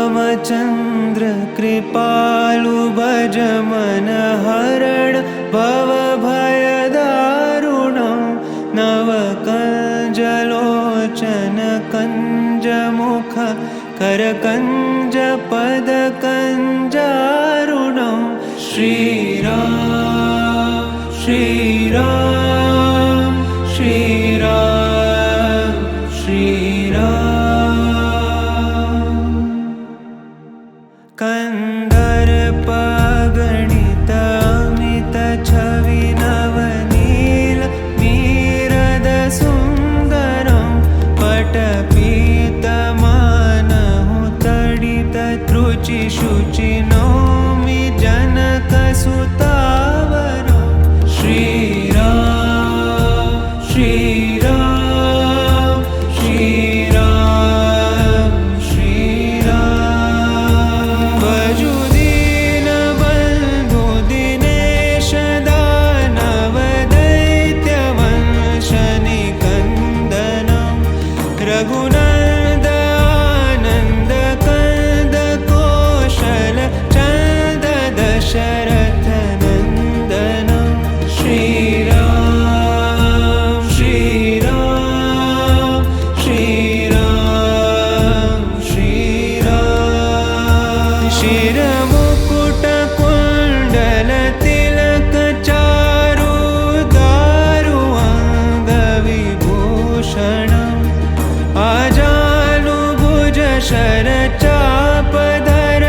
श्रीरामचन्द्र कृपालु भज मन हरण भवभयदारुणं नवकञ्जलोचन कञ्जमुख करकञ्ज पदकञ्जारुणं श्रीराम श्रीराम श्रीराम श्रीराम कन्दर्पगणित अमित छवि नवनील नीरद सुन्दरं पटपीतमानहु तडित त्रुचि शुचि नौमि जनकसुतावरं श्रीराम श्रीराम श्रीराम श्रीराम भजु दीनबन्धु दिनेश दानव दैत्यवंशनिकन्दनं रघुनन्द आनन्द कंद कौशल चन्द दशरथ नन्दनं श्रीराम श्रीराम श्रीराम श्रीराम शिरमुकुट कुण्डल तिलक चारु दारु अङ्गविभूषणम् आजानुभुज शरचापधर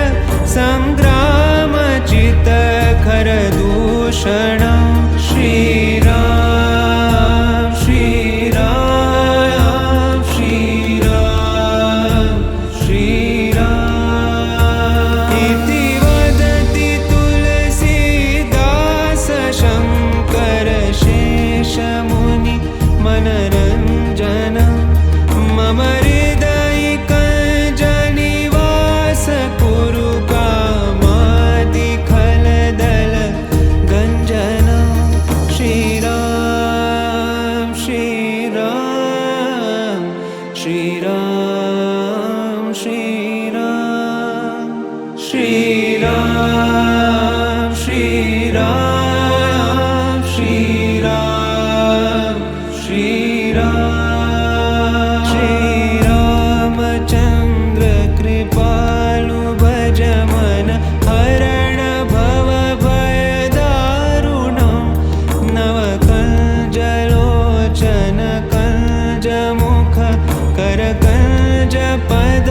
सङ्ग्रामचित्तखर दूषणं श्रीराम श्रीराम श्रीराम श्रीराम इति वदति तुलसीदास शङ्कर शेषमुनि मनरञ्जनं मम हृदयिकञ्जनिवास कुरु कामादिखलदल गञ्जनं श्रीराम श्रीराम श्रीराम श्रीराम श्रीराम श्रीराम श्रीराम श्रीराम श्रीरामचन्द्र कृपालु भज मन हरण भवभयदारुणं नवकञ्जलोचन कञ्जमुख करकञ्ज पद